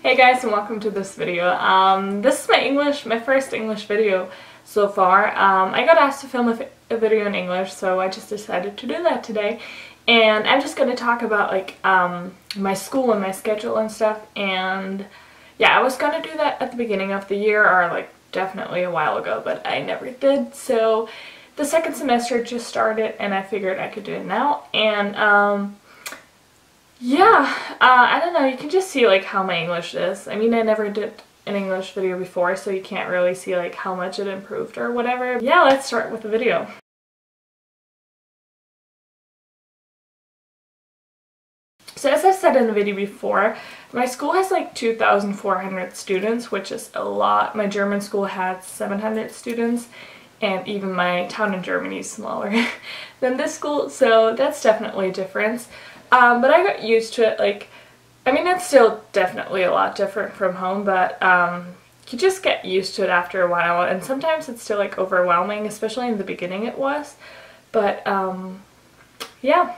Hey guys, and welcome to this video. This is my first English video so far. I got asked to film a video in English, so I just decided to do that today. And I'm just going to talk about like my school and my schedule and stuff. And yeah, I was going to do that at the beginning of the year, or like definitely a while ago, but I never did. So the second semester just started and I figured I could do it now. And yeah, I don't know, you can just see like how my English is. I mean, I never did an English video before, so you can't really see like how much it improved or whatever. Yeah, let's start with the video. So as I said in the video before, my school has like 2,400 students, which is a lot. My German school had 700 students, and even my town in Germany is smaller than this school, so that's definitely a difference. But I got used to it. Like, I mean, it's still definitely a lot different from home, but you just get used to it after a while, and sometimes it's still like overwhelming, especially in the beginning it was. But yeah,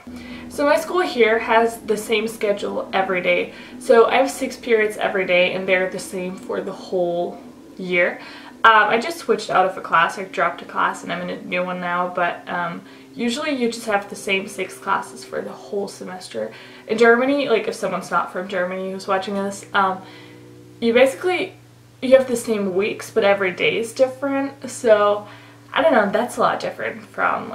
so my school here has the same schedule every day. So I have 6 periods every day, and they're the same for the whole year. I just switched out of a class. I dropped a class and I'm in a new one now, but usually you just have the same 6 classes for the whole semester. In Germany, like if someone's not from Germany who's watching this, you have the same weeks, but every day is different. So I don't know, that's a lot different from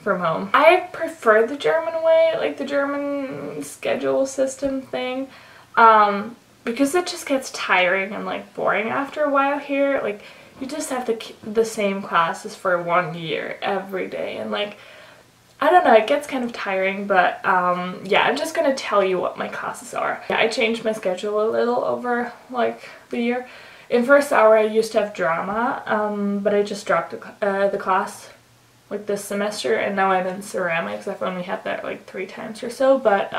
home. I prefer the German way, like the German schedule system thing, because it just gets tiring and like boring after a while here. Like, you just have the same classes for 1 year every day, and like, I don't know, it gets kind of tiring. But yeah, I'm just gonna tell you what my classes are. Yeah, I changed my schedule a little over like the year. In first hour I used to have drama, but I just dropped the class like this semester, and now I'm in ceramics. I've only had that like 3 times or so, but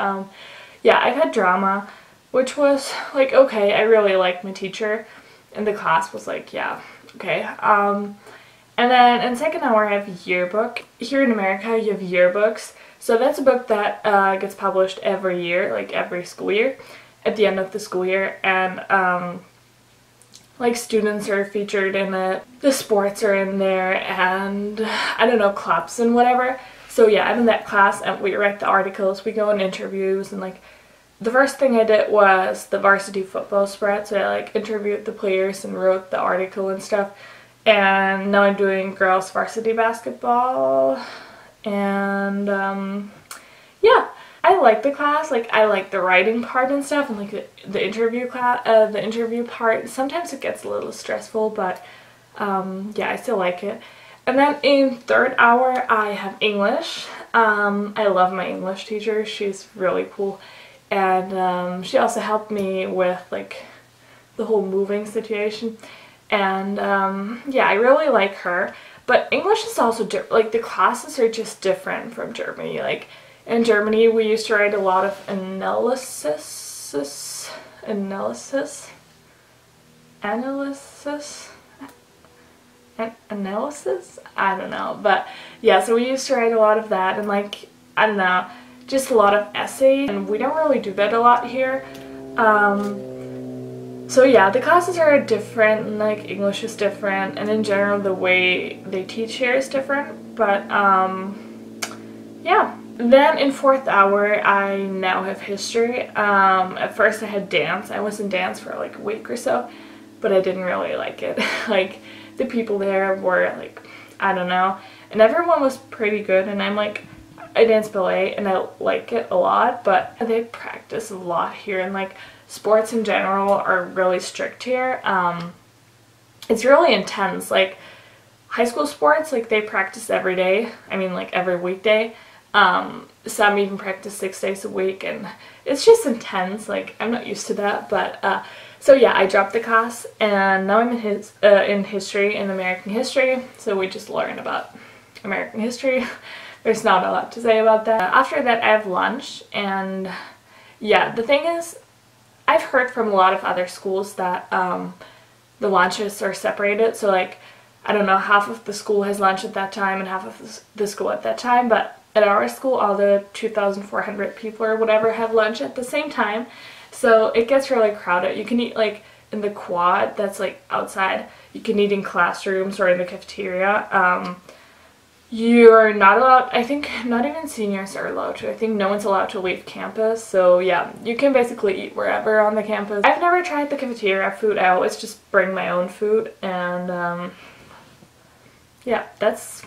yeah, I've had drama, which was like okay. I really liked my teacher, and the class was like, yeah, okay. And then in second hour I have yearbook. Here in America you have yearbooks, so that's a book that gets published every year, like every school year, at the end of the school year, and like students are featured in it, the sports are in there, and I don't know, clubs and whatever. So yeah, I'm in that class, and we write the articles, we go on interviews, and like the first thing I did was the varsity football spread, so I like interviewed the players and wrote the article and stuff. And now I'm doing girls varsity basketball, and yeah, I like the class. Like, I like the writing part and stuff, and like the interview part. Sometimes it gets a little stressful, but yeah, I still like it. And then in third hour I have English. I love my English teacher. She's really cool. And she also helped me with like the whole moving situation, and yeah, I really like her. But English is also like the classes are just different from Germany. Like in Germany we used to write a lot of analysis, I don't know, but yeah, so we used to write a lot of that, and like, I don't know, just a lot of essays, and we don't really do that a lot here. So yeah, the classes are different, and like English is different, and in general the way they teach here is different, but yeah. Then in fourth hour I now have history. At first I had dance. I was in dance for like a week or so, but I didn't really like it. Like, the people there were like, I don't know, and everyone was pretty good, and I dance ballet and I like it a lot, but they practice a lot here, and like sports in general are really strict here. It's really intense. Like high school sports, like they practice every day. I mean, like every weekday. Some even practice 6 days a week, and it's just intense. Like, I'm not used to that, but so yeah, I dropped the class, and now I'm in history, in American history, so we just learn about American history. There's not a lot to say about that. After that I have lunch, and yeah, the thing is, I've heard from a lot of other schools that the lunches are separated, so like, I don't know, half of the school has lunch at that time and half of the school at that time, but at our school all the 2,400 people or whatever have lunch at the same time, So it gets really crowded. You can eat like in the quad that's like outside. You can eat in classrooms or in the cafeteria. You're not allowed, I think not even seniors are allowed to. I think no one's allowed to leave campus. So yeah, you can basically eat wherever on the campus. I've never tried the cafeteria food. I always just bring my own food, and yeah, that's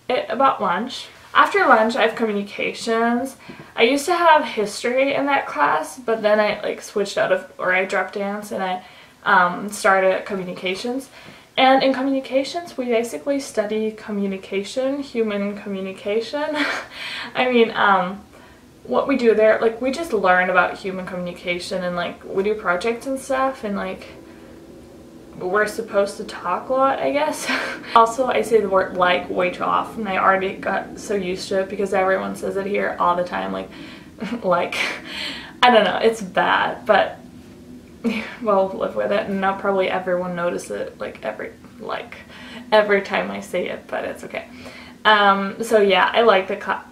it about lunch. After lunch, I have communications. I used to have history in that class, but then I like switched out of, or I dropped dance and I started communications. And in communications, we basically study communication, human communication. I mean, what we do there, like we just learn about human communication, and like we do projects and stuff, and like we're supposed to talk a lot, I guess. Also, I say the word like way too often. I already got so used to it because everyone says it here all the time, like, like, I don't know, it's bad, but well, live with it, and now probably everyone notices it like every time I say it, but it's okay. So yeah, I like the class.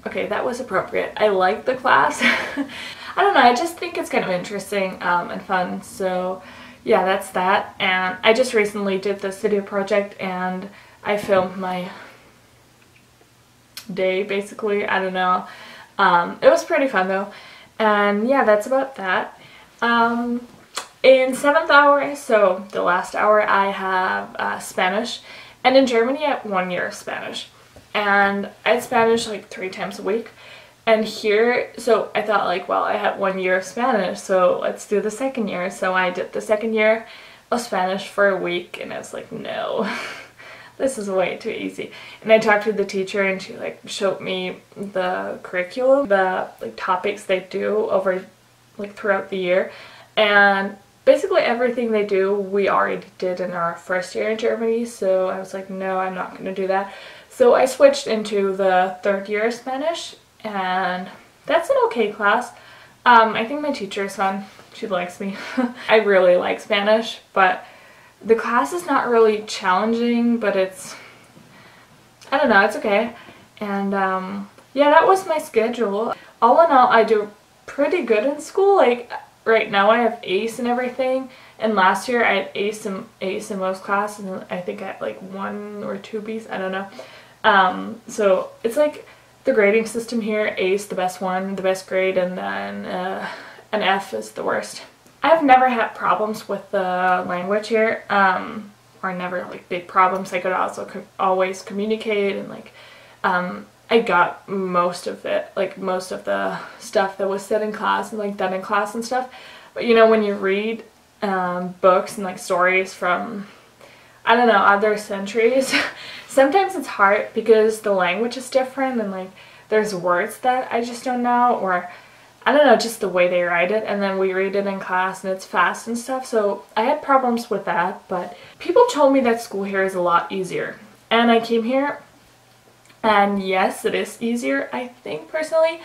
Okay, that was appropriate. I like the class. I don't know, I just think it's kind of interesting and fun. So yeah, that's that. And I just recently did this video project and I filmed my day basically. I don't know. It was pretty fun though. And yeah, that's about that. In 7th hour, so the last hour, I have Spanish. And in Germany, I have 1 year of Spanish. And I had Spanish like 3 times a week. And here, so I thought like, well, I had 1 year of Spanish, so let's do the 2nd year. So I did the 2nd year of Spanish for a week, and I was like, no, this is way too easy. And I talked to the teacher, and she like showed me the curriculum, the like topics they do over like throughout the year. And basically everything they do, we already did in our 1st year in Germany, so I was like, no, I'm not going to do that. So I switched into the 3rd year of Spanish, and that's an okay class. I think my teacher is fun. She likes me. I really like Spanish, but the class is not really challenging, but it's, I don't know, it's okay. And yeah, that was my schedule. All in all, I do pretty good in school. Like, right now I have Ace and everything, and last year I had Ace in most classes, and I think I had like 1 or 2 Bs, I don't know. So it's like the grading system here, Ace the best one, the best grade, and then an F is the worst. I've never had problems with the language here, or never like big problems. I could also always communicate, and like I got most of it, like most of the stuff that was said in class and like done in class and stuff. But you know, when you read books and like stories from, I don't know, other centuries, sometimes it's hard because the language is different, and like there's words that I just don't know, or I don't know, just the way they write it, and then we read it in class and it's fast and stuff. So I had problems with that, but people told me that school here is a lot easier. And I came here, and yes, it is easier, I think, personally,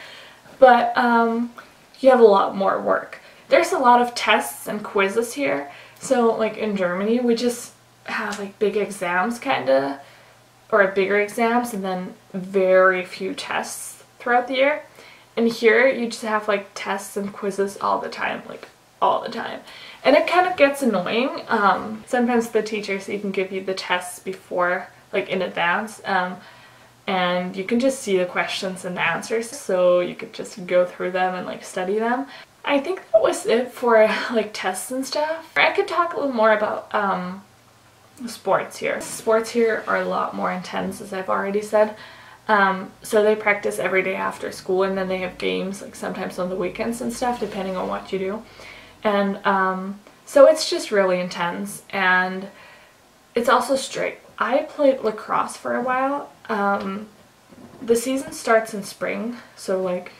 but you have a lot more work. There's a lot of tests and quizzes here. So like in Germany, we just have like big exams kinda, or bigger exams, and then very few tests throughout the year. And here you just have like tests and quizzes all the time, like all the time. And it kind of gets annoying. Sometimes the teachers even give you the tests before, like in advance. And you can just see the questions and the answers, so you could just go through them and like study them. I think that was it for like tests and stuff. I could talk a little more about sports here. Sports here are a lot more intense, as I've already said. So they practice every day after school, and then they have games like sometimes on the weekends and stuff, depending on what you do. And so it's just really intense, and it's also strict. I played lacrosse for a while. The season starts in spring, so like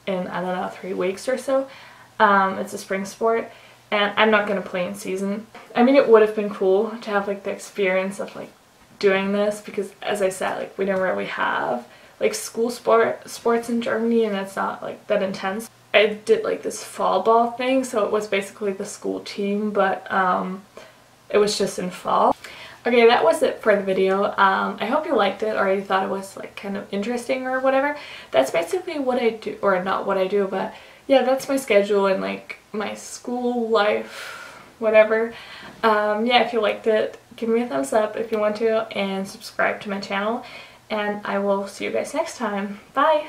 in, I don't know, 3 weeks or so. It's a spring sport, and I'm not gonna play in season. I mean, it would have been cool to have like the experience of like doing this, because as I said, like we don't really have like school sports in Germany, and it's not like that intense. I did like this fall ball thing, so it was basically the school team, but it was just in fall. Okay, that was it for the video. I hope you liked it, or you thought it was like kind of interesting or whatever. That's basically what I do, or not what I do, but yeah, that's my schedule and like my school life, whatever. Yeah, if you liked it, give me a thumbs up if you want to, and subscribe to my channel, and I will see you guys next time. Bye!